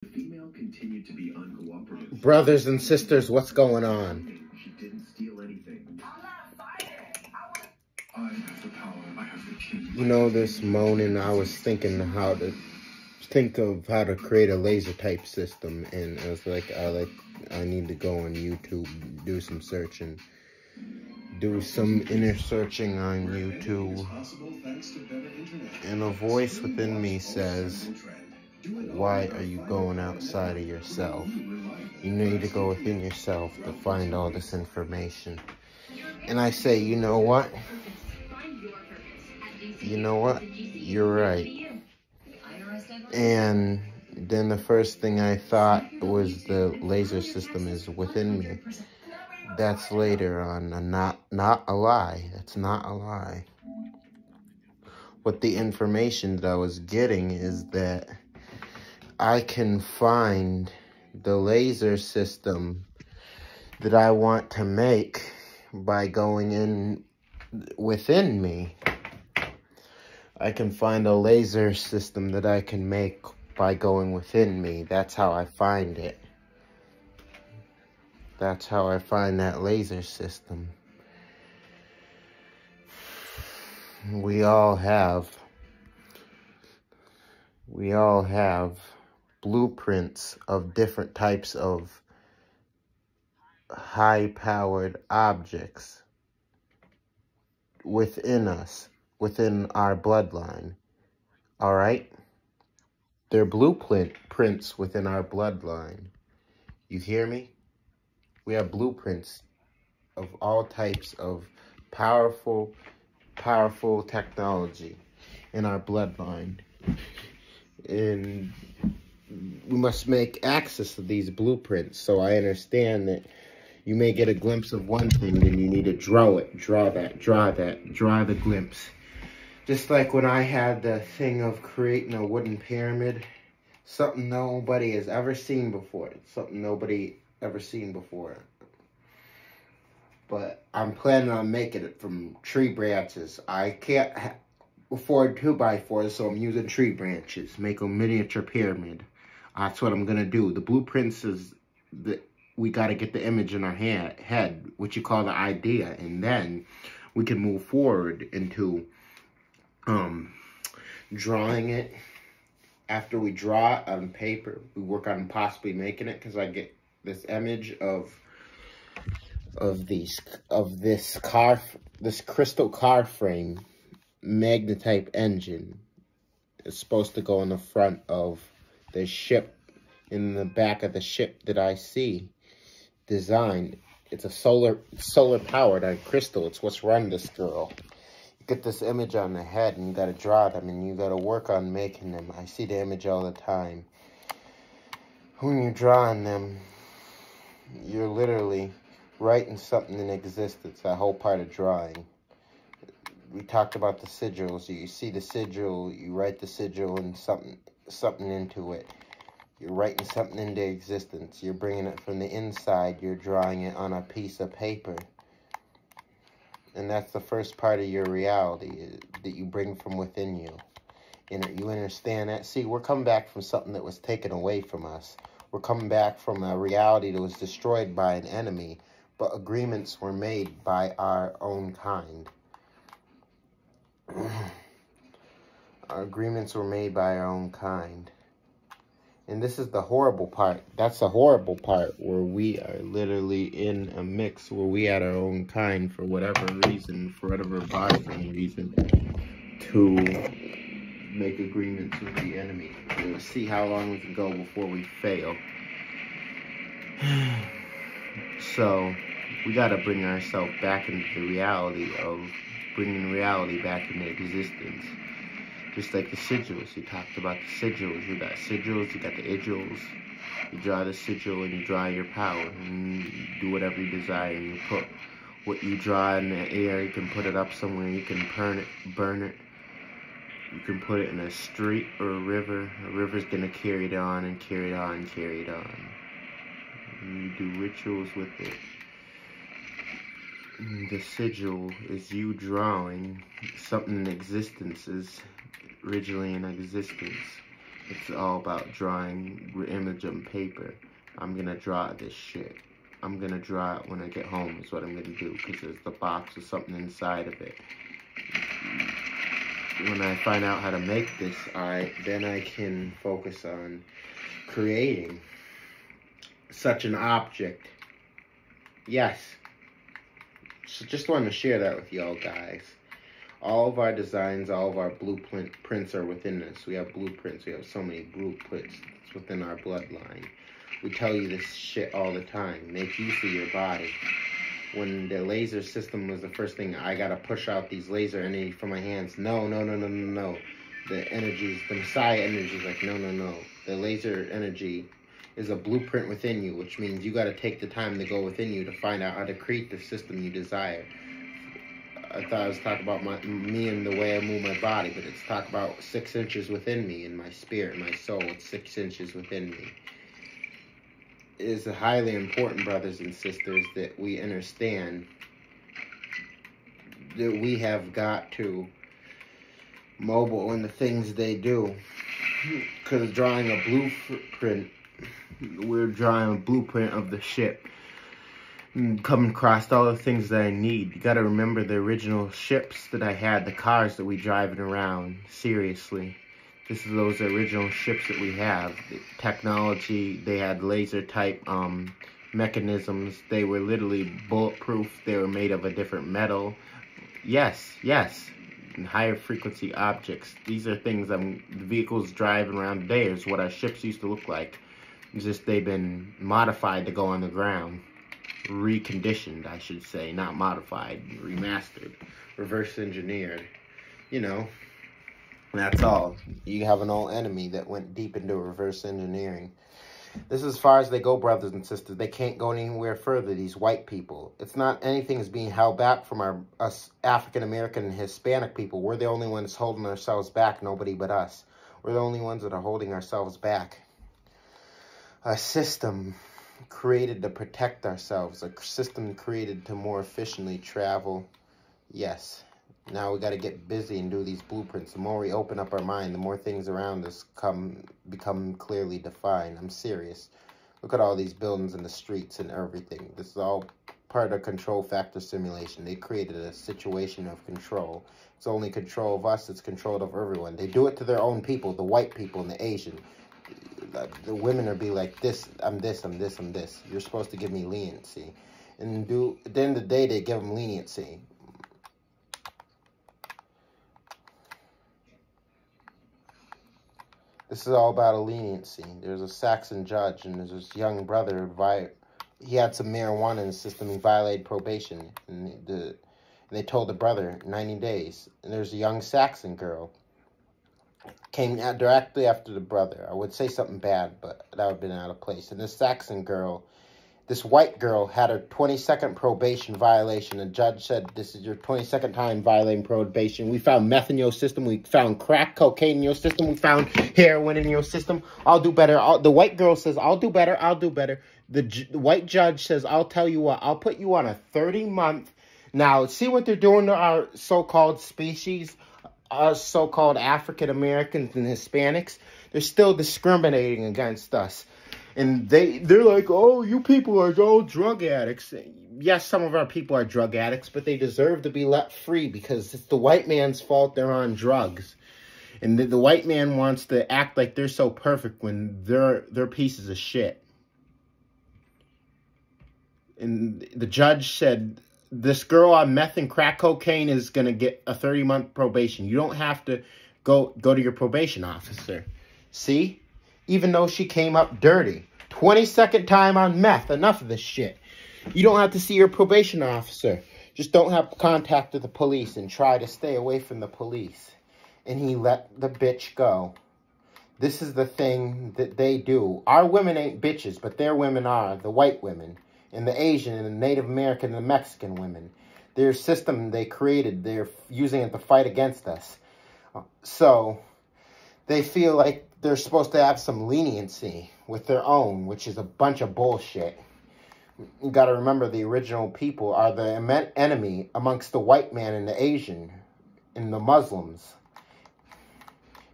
The female continued to be uncooperative. Brothers and sisters, what's going on? She didn't steal anything. I'm not a fighter. I have the power. I have the key. You know, this morning I was thinking how to create a laser type system, and I was like, I need to go on YouTube, do some searching, do some inner searching on YouTube, and a voice within me says, why are you going outside of yourself? You need to go within yourself to find all this information. And I say, you know what? You know what? You're right. And then the first thing I thought was the laser system is within me. That's later on, not a lie. That's not a lie. What the information that I was getting is that I can find the laser system that I want to make by going in within me. I can find a laser system that I can make by going within me. That's how I find it. That's how I find that laser system. We all have blueprints of different types of high-powered objects within us, within our bloodline. All right? They're blueprints within our bloodline. You hear me? We have blueprints of all types of powerful technology in our bloodline. And we must make access to these blueprints. So I understand that you may get a glimpse of one thing, then you need to draw it, draw the glimpse. Just like when I had the thing of creating a wooden pyramid, something nobody has ever seen before. Something nobody ever seen before. But I'm planning on making it from tree branches. I can't afford 2x4s, so I'm using tree branches. Make a miniature pyramid. That's what I'm going to do. The blueprints is that we got to get the image in our head, which you call the idea. And then we can move forward into drawing it. After we draw it on paper, we work on possibly making it, because I get this image of this crystal car frame magnetype engine. It's supposed to go in the front of the ship, in the back of the ship that I see designed. It's a solar powered on crystal. It's what's run this girl. You get this image on the head, and you got to draw them, and you got to work on making them. I see the image all the time. When you're drawing them, you're literally writing something in existence. That whole part of drawing. We talked about the sigils. You see the sigil, you write the sigil and something into it. You're writing something into existence. You're bringing it from the inside. You're drawing it on a piece of paper. And that's the first part of your reality that you bring from within you. You understand that? See, we're coming back from something that was taken away from us. We're coming back from a reality that was destroyed by an enemy, but agreements were made by our own kind. Our agreements were made by our own kind. And this is the horrible part. That's the horrible part, where we are literally in a mix where we had our own kind for whatever reason, for whatever bothering reason, to make agreements with the enemy. We'll see how long we can go before we fail. So we got to bring ourselves back into the reality of bringing reality back into existence. Just like the sigils, you talked about the sigils. You got sigils, you got the igils. You draw the sigil and you draw your power. And you do whatever you desire. And you put what you draw in the air. You can put it up somewhere. You can burn it. You can put it in a street or a river. A river's going to carry it on and carry it on and carry it on. And you do rituals with it. The sigil is you drawing something in existence, is originally in existence. It's all about drawing image on paper. I'm gonna draw this shit. I'm gonna draw it when I get home is what I'm gonna do, because there's the box with something inside of it. When I find out how to make this, then I can focus on creating such an object. Yes. So just wanted to share that with y'all guys. All of our designs, all of our blueprints are within us. We have blueprints. We have so many blueprints. It's within our bloodline. We tell you this shit all the time. Make use of your body. When the laser system was the first thing, I gotta push out these laser energy from my hands. No. The energies, the Messiah energy is like, no. The laser energy is a blueprint within you, which means you gotta take the time to go within you to find out how to create the system you desire. I thought I was talking about me and the way I move my body, but it's talk about 6 inches within me, in my spirit, my soul. It's 6 inches within me. It is highly important, brothers and sisters, that we understand that we have got to mobile in the things they do. Because drawing a blueprint, we're drawing a blueprint of the ship. Coming across all the things that I need. You gotta remember the original ships that I had, the cars that we driving around. Seriously. This is those original ships that we have. The technology, they had laser type mechanisms. They were literally bulletproof. They were made of a different metal. Yes. And higher frequency objects. These are things the vehicles driving around today is what our ships used to look like. It's just they've been modified to go on the ground. Reconditioned, I should say, not modified, remastered, reverse engineered, that's all. You have an old enemy that went deep into reverse engineering. This is as far as they go, brothers and sisters. They can't go anywhere further, these white people. It's not anything is being held back from us African American and Hispanic people. We're the only ones holding ourselves back, nobody but us. We're the only ones that are holding ourselves back. A system created to protect ourselves, a system created to more efficiently travel. Yes, now we got to get busy and do these blueprints. The more we open up our mind, the more things around us become clearly defined. I'm serious. Look at all these buildings and the streets and everything. This is all part of control factor simulation. They created a situation of control. It's only control of us, it's control of everyone. They do it to their own people, the white people and the Asian. The women are be like, I'm this. You're supposed to give me leniency. And at the end of the day, they give them leniency. This is all about a leniency. There's a Saxon judge, and there's this young brother. He had some marijuana in his system. He violated probation. And they told the brother 90 days. And there's a young Saxon girl. Came directly after the brother. I would say something bad, but that would have been out of place. And this Saxon girl, this white girl, had her 22nd probation violation. The judge said, this is your 22nd time violating probation. We found meth in your system. We found crack cocaine in your system. We found heroin in your system. I'll do better. The white girl says, I'll do better. The white judge says, I'll tell you what. I'll put you on a 30-month. Now, see what they're doing to our so-called species? Us so-called African Americans and Hispanics, they're still discriminating against us. And they're like, oh, you people are all drug addicts. Yes, some of our people are drug addicts, but they deserve to be let free because it's the white man's fault they're on drugs. And the white man wants to act like they're so perfect when they're pieces of shit. And the judge said, this girl on meth and crack cocaine is going to get a 30-month probation. You don't have to go to your probation officer. See? Even though she came up dirty. 22nd time on meth. Enough of this shit. You don't have to see your probation officer. Just don't have contact with the police and try to stay away from the police. And he let the bitch go. This is the thing that they do. Our women ain't bitches, but their women are. The white women. And the Asian and the Native American and the Mexican women. Their system they created, they're using it to fight against us. So, they feel like they're supposed to have some leniency with their own, which is a bunch of bullshit. You gotta remember the original people are the enemy amongst the white man and the Asian, and the Muslims,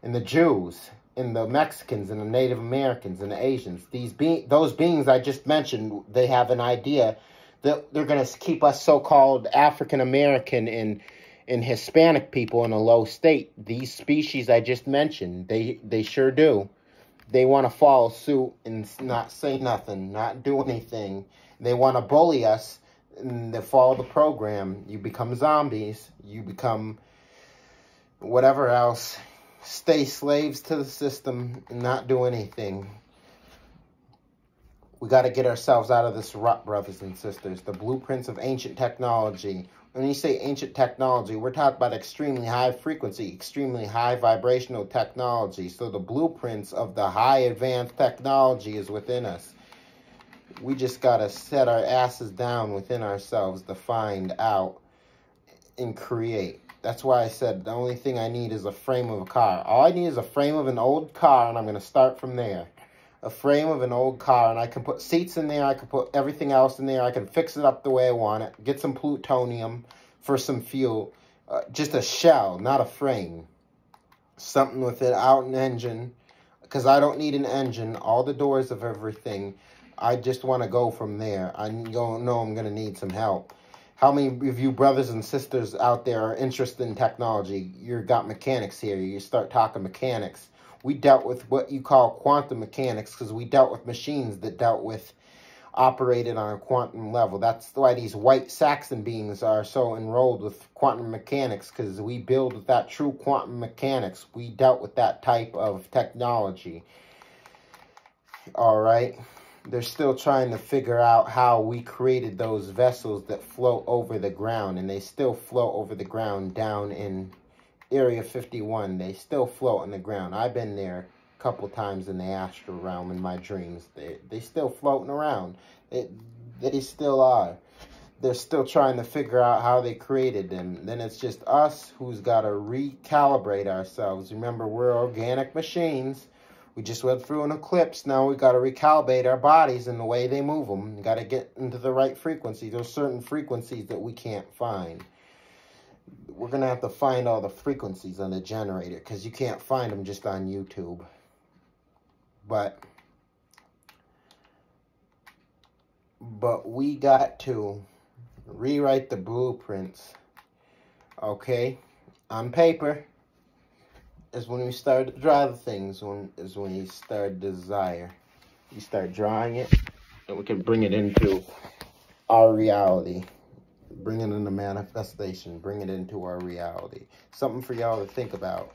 and the Jews. and the Mexicans and the Native Americans and the Asians. Those beings I just mentioned, they have an idea that they're going to keep us so-called African American and Hispanic people in a low state. These species I just mentioned, they sure do. They want to follow suit and not say nothing, not do anything. They want to bully us, and they follow the program. You become zombies. You become whatever else. Stay slaves to the system and not do anything. We got to get ourselves out of this rut, brothers and sisters. The blueprints of ancient technology. When you say ancient technology, we're talking about extremely high frequency, extremely high vibrational technology. So the blueprints of the high advanced technology is within us. We just got to set our asses down within ourselves to find out and create. That's why I said the only thing I need is a frame of a car. All I need is a frame of an old car, and I'm going to start from there. A frame of an old car, and I can put seats in there, I can put everything else in there, I can fix it up the way I want it, get some plutonium for some fuel, just a shell, not a frame. Something without an engine, because I don't need an engine, all the doors of everything. I just want to go from there. I don't know I'm going to need some help. How many of you brothers and sisters out there are interested in technology? You've got mechanics here, you start talking mechanics. We dealt with what you call quantum mechanics because we dealt with machines that operated on a quantum level. That's why these white Saxon beings are so enrolled with quantum mechanics, because we build with that true quantum mechanics. We dealt with that type of technology. All right. They're still trying to figure out how we created those vessels that float over the ground, and they still float over the ground down in Area 51. They still float on the ground. I've been there a couple times in the astral realm in my dreams. They still floating around. They still are. They're still trying to figure out how they created them. Then it's just us who's got to recalibrate ourselves. Remember, we're organic machines. We just went through an eclipse. Now we got to recalibrate our bodies and the way they move them. Got to get into the right frequency. There's certain frequencies that we can't find. We're going to have to find all the frequencies on the generator, because you can't find them just on YouTube. But we got to rewrite the blueprints, okay? On paper is when we start to draw the things, is when you start desire. You start drawing it, and we can bring it into our reality. Bring it into manifestation. Bring it into our reality. Something for y'all to think about.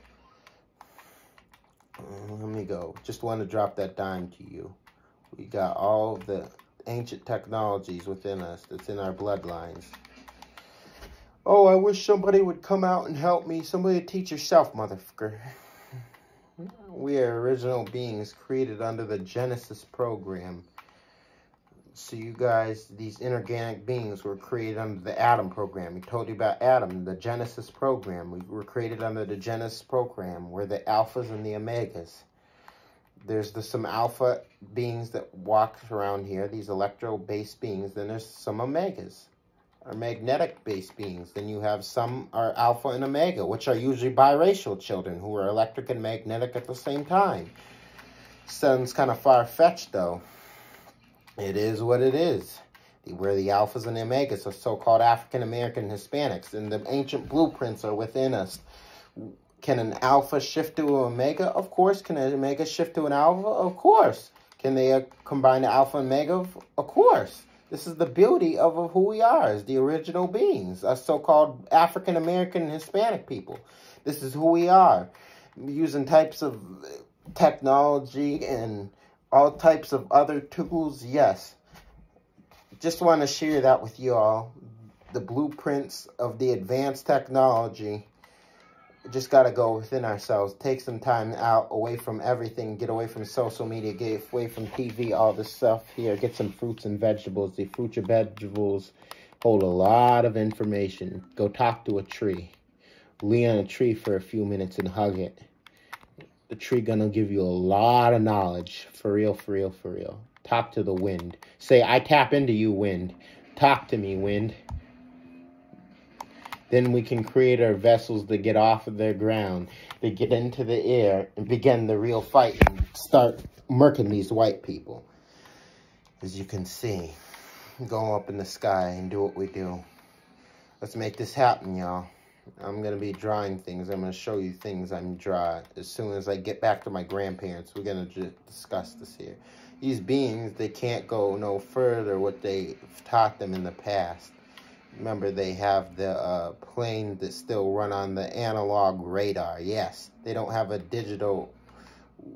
Let me go. Just want to drop that dime to you. We got all the ancient technologies within us that's in our bloodlines. Oh, I wish somebody would come out and help me. Somebody teach yourself, motherfucker. We are original beings created under the Genesis program. So you guys, these inorganic beings were created under the Adam program. We told you about Adam, the Genesis program. We were created under the Genesis program. We're the alphas and the omegas. There's some alpha beings that walk around here, these electro-based beings. Then there's some omegas, or magnetic-based beings. Then you have some are alpha and omega, which are usually biracial children who are electric and magnetic at the same time. Sounds kind of far-fetched, though. It is what it is. We're the alphas and the omegas, the so-called African-American Hispanics, and the ancient blueprints are within us. Can an alpha shift to an omega? Of course. Can an omega shift to an alpha? Of course. Can they combine the alpha and omega? Of course. This is the beauty of who we are as the original beings, us so-called African-American and Hispanic people. This is who we are. Using types of technology and all types of other tools, yes. Just want to share that with you all. The blueprints of the advanced technology. Just got to go within ourselves. Take some time out, away from everything. Get away from social media. Get away from TV, all this stuff here. Get some fruits and vegetables. The fruits and vegetables hold a lot of information. Go talk to a tree. Lay on a tree for a few minutes and hug it. The tree gonna give you a lot of knowledge. For real, for real, for real. Talk to the wind. Say, I tap into you, wind. Talk to me, wind. Then we can create our vessels to get off of the ground, to get into the air, and begin the real fight and start murking these white people. As you can see, go up in the sky and do what we do. Let's make this happen, y'all. I'm going to be drawing things. I'm going to show you things I'm drawing. As soon as I get back to my grandparents, we're going to discuss this here. These beings, they can't go no further what they've taught them in the past. Remember, they have the plane that still run on the analog radar. Yes, they don't have a digital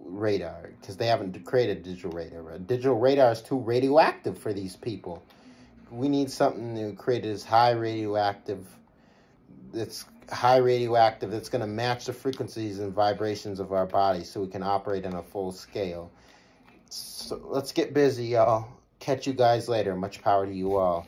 radar because they haven't created digital radar. A digital radar is too radioactive for these people. We need something to create as high radioactive that's going to match the frequencies and vibrations of our body so we can operate on a full scale. So let's get busy, y'all. Catch you guys later. Much power to you all.